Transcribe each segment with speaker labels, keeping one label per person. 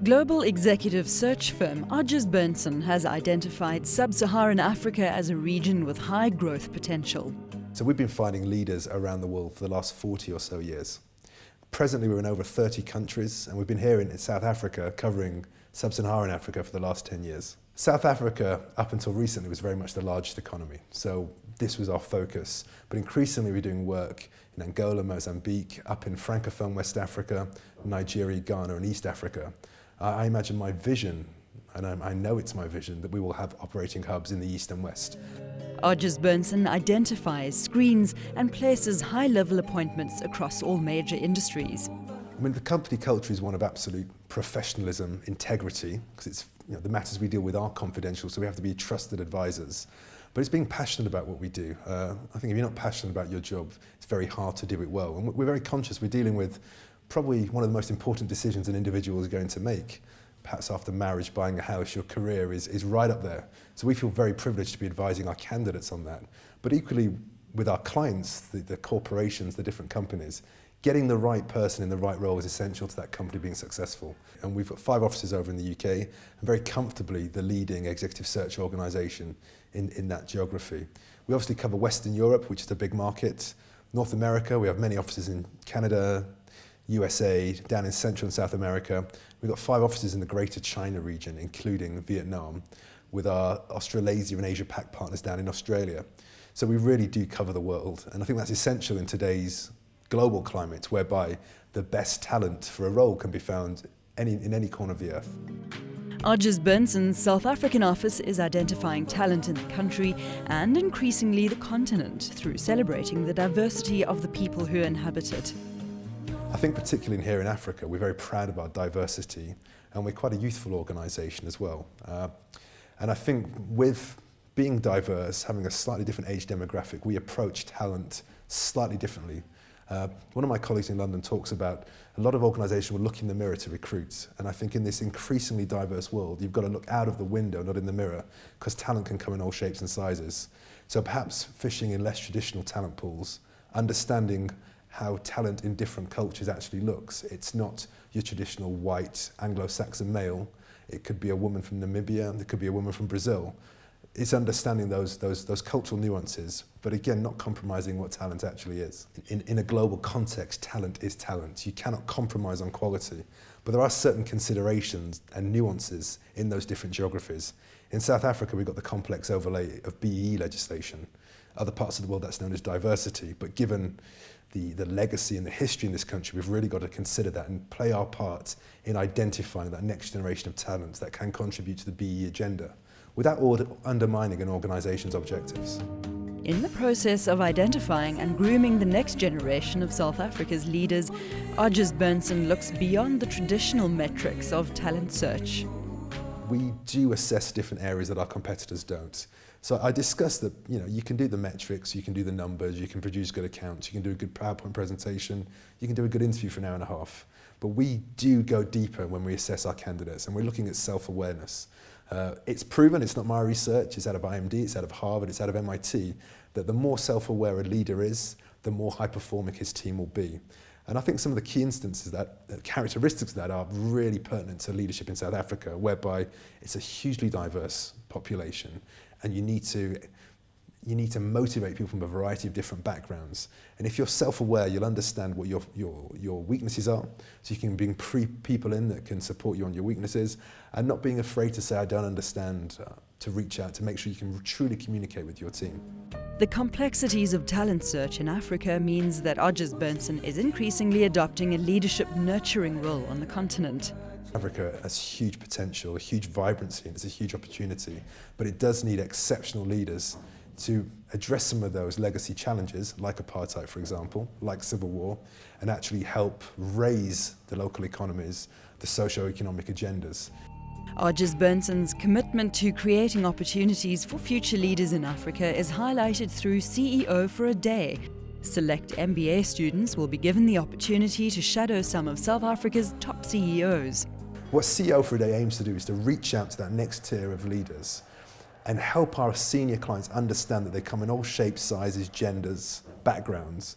Speaker 1: Global executive search firm Odgers Berndtson has identified sub-Saharan Africa as a region with high growth potential.
Speaker 2: So we've been finding leaders around the world for the last 40 or so years. Presently we're in over 30 countries, and we've been here in South Africa covering sub-Saharan Africa for the last 10 years. South Africa, up until recently, was very much the largest economy, so this was our focus. But increasingly we're doing work in Angola, Mozambique, up in Francophone West Africa, Nigeria, Ghana and East Africa. I imagine my vision, and I know it's my vision, that we will have operating hubs in the East and West.
Speaker 1: Odgers Berndtson identifies, screens and places high-level appointments across all major industries.
Speaker 2: I mean, the company culture is one of absolute professionalism, integrity, because it's, the matters we deal with are confidential, so we have to be trusted advisors. But it's being passionate about what we do. I think if you're not passionate about your job, it's very hard to do it well. And we're very conscious we're dealing with probably one of the most important decisions an individual is going to make. Perhaps after marriage, buying a house, your career is right up there. So we feel very privileged to be advising our candidates on that. But equally with our clients, the corporations, the different companies, getting the right person in the right role is essential to that company being successful. And we've got 5 offices over in the UK, and very comfortably the leading executive search organisation in that geography. We obviously cover Western Europe, which is a big market. North America, we have many offices in Canada, USA, down in Central and South America. We've got 5 offices in the Greater China region, including Vietnam, with our Australasia and Asia Pac partners down in Australia. So we really do cover the world, and I think that's essential in today's global climate, whereby the best talent for a role can be found in any corner of the earth.
Speaker 1: Odgers Berndtson's South African office is identifying talent in the country and increasingly the continent through celebrating the diversity of the people who inhabit it.
Speaker 2: I think particularly here in Africa, we're very proud of our diversity, and we're quite a youthful organisation as well. And I think with being diverse, having a slightly different age demographic, we approach talent slightly differently. One of my colleagues in London talks about a lot of organisations will look in the mirror to recruit, and I think in this increasingly diverse world, you've got to look out of the window, not in the mirror, because talent can come in all shapes and sizes. So perhaps fishing in less traditional talent pools, understanding how talent in different cultures actually looks. It's not your traditional white Anglo-Saxon male. It could be a woman from Namibia, it could be a woman from Brazil. It's understanding those cultural nuances, but again, not compromising what talent actually is. In a global context, talent is talent. You cannot compromise on quality, but there are certain considerations and nuances in those different geographies. In South Africa, we've got the complex overlay of BEE legislation. Other parts of the world, that's known as diversity, but given the legacy and the history in this country, we've really got to consider that and play our part in identifying that next generation of talents that can contribute to the BEE agenda, without undermining an organisation's objectives.
Speaker 1: In the process of identifying and grooming the next generation of South Africa's leaders, Odgers Berndtson looks beyond the traditional metrics of talent search.
Speaker 2: We do assess different areas that our competitors don't. So I discussed that, you can do the metrics, you can do the numbers, you can produce good accounts, you can do a good PowerPoint presentation, you can do a good interview for an hour and a half. But we do go deeper when we assess our candidates, and we're looking at self-awareness. It's proven, it's not my research, it's out of IMD, it's out of Harvard, it's out of MIT, that the more self-aware a leader is, the more high-performing his team will be. And I think some of the key instances characteristics of that are really pertinent to leadership in South Africa, whereby it's a hugely diverse population, and you need to motivate people from a variety of different backgrounds. And if you're self-aware, you'll understand what your weaknesses are, so you can bring people in that can support you on your weaknesses, and not being afraid to say, I don't understand, to reach out, to make sure you can truly communicate with your team.
Speaker 1: The complexities of talent search in Africa means that Odgers Berndtson is increasingly adopting a leadership nurturing role on the continent.
Speaker 2: Africa has huge potential, a huge vibrancy, and it's a huge opportunity, but it does need exceptional leaders to address some of those legacy challenges, like apartheid, for example, like civil war, and actually help raise the local economies, the socio-economic agendas.
Speaker 1: Odgers Berndtson's commitment to creating opportunities for future leaders in Africa is highlighted through CEO for a Day. Select MBA students will be given the opportunity to shadow some of South Africa's top CEOs.
Speaker 2: What CEO for a Day aims to do is to reach out to that next tier of leaders and help our senior clients understand that they come in all shapes, sizes, genders, backgrounds,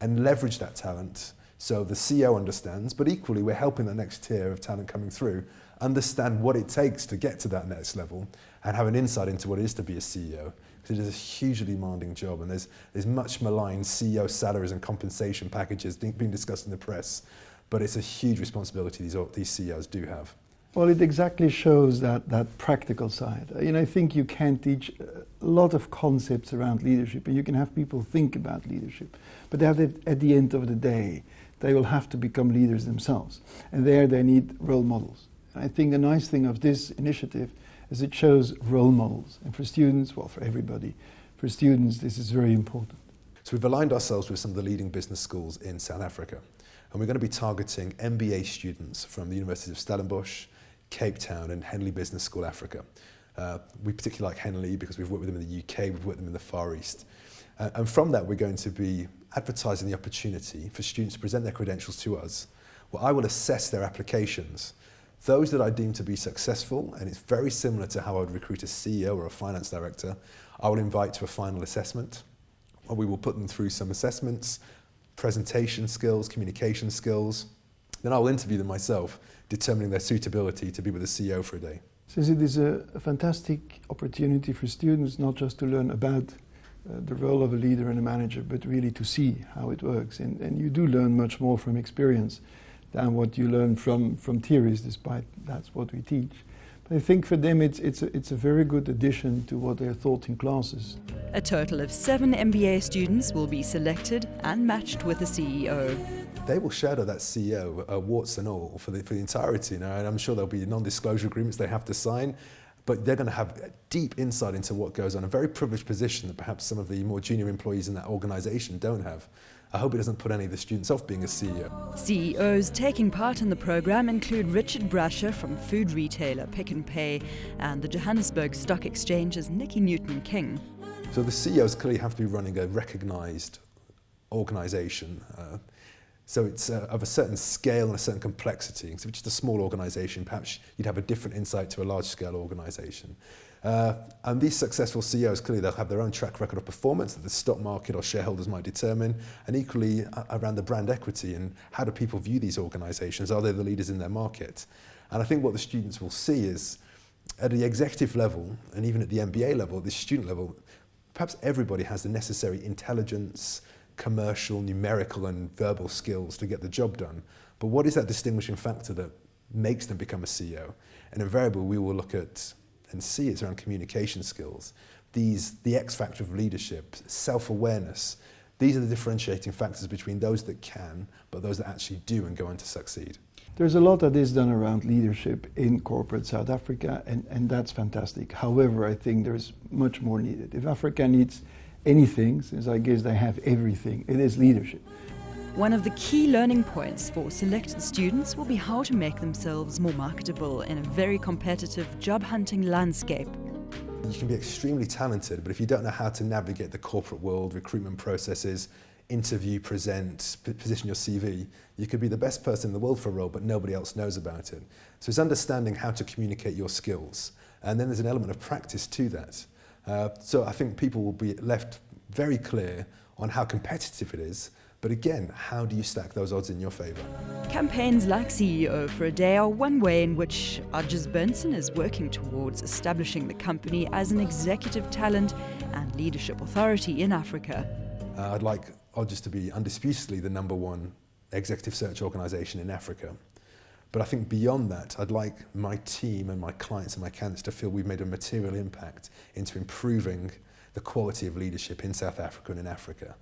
Speaker 2: and leverage that talent so the CEO understands, but equally we're helping the next tier of talent coming through understand what it takes to get to that next level, and have an insight into what it is to be a CEO. Because it is a hugely demanding job, and there's much maligned CEO salaries and compensation packages being discussed in the press, but it's a huge responsibility these CEOs do have.
Speaker 3: Well, it exactly shows that practical side. I think you can teach a lot of concepts around leadership, and you can have people think about leadership, but at the end of the day, they will have to become leaders themselves, and there they need role models. And I think the nice thing of this initiative is it shows role models, and for students, well, for everybody, for students, this is very important.
Speaker 2: So we've aligned ourselves with some of the leading business schools in South Africa, and we're going to be targeting MBA students from the Universities of Stellenbosch, Cape Town and Henley Business School Africa. We particularly like Henley because we've worked with them in the UK, we've worked with them in the Far East. And from that, we're going to be advertising the opportunity for students to present their credentials to us. Well, I will assess their applications. Those that I deem to be successful, and it's very similar to how I would recruit a CEO or a finance director, I will invite to a final assessment. Or we will put them through some assessments, presentation skills, communication skills. Then I'll interview them myself, determining their suitability to be with the CEO for a day.
Speaker 3: So it is a fantastic opportunity for students not just to learn about the role of a leader and a manager, but really to see how it works. And you do learn much more from experience than what you learn from theories, despite that's what we teach. But I think for them it's a very good addition to what they're taught in classes.
Speaker 1: A total of 7 MBA students will be selected and matched with a CEO.
Speaker 2: They will shadow that CEO, warts and all, for the entirety. And I'm sure there'll be non-disclosure agreements they have to sign, but they're going to have deep insight into what goes on, a very privileged position that perhaps some of the more junior employees in that organisation don't have. I hope it doesn't put any of the students off being a CEO.
Speaker 1: CEOs taking part in the program include Richard Brasher from food retailer Pick n Pay and the Johannesburg Stock Exchange's Nikki Newton-King.
Speaker 2: So the CEOs clearly have to be running a recognised organisation. So it's of a certain scale and a certain complexity. So if it's just a small organisation, perhaps you'd have a different insight to a large-scale organisation. And these successful CEOs, clearly they'll have their own track record of performance that the stock market or shareholders might determine, and equally around the brand equity and how do people view these organisations? Are they the leaders in their market? And I think what the students will see is, at the executive level, and even at the MBA level, the student level, perhaps everybody has the necessary intelligence, commercial, numerical and verbal skills to get the job done. But what is that distinguishing factor that makes them become a CEO? And invariably we will look at and see it's around communication skills. The X factor of leadership, self-awareness, these are the differentiating factors between those that can, but those that actually do and go on to succeed.
Speaker 3: There's a lot that is done around leadership in corporate South Africa, and that's fantastic. However, I think there's much more needed. If Africa needs anything, since I guess they have everything, it is leadership.
Speaker 1: One of the key learning points for selected students will be how to make themselves more marketable in a very competitive job hunting landscape.
Speaker 2: You can be extremely talented, but if you don't know how to navigate the corporate world, recruitment processes, interview, present, position your CV, you could be the best person in the world for a role, but nobody else knows about it. So it's understanding how to communicate your skills. And then there's an element of practice to that. So I think people will be left very clear on how competitive it is, but again, how do you stack those odds in your favour?
Speaker 1: Campaigns like CEO for a Day are one way in which Odgers Berndtson is working towards establishing the company as an executive talent and leadership authority in Africa.
Speaker 2: I'd like Odgers to be undisputedly the #1 executive search organisation in Africa. But I think beyond that, I'd like my team and my clients and my candidates to feel we've made a material impact into improving the quality of leadership in South Africa and in Africa.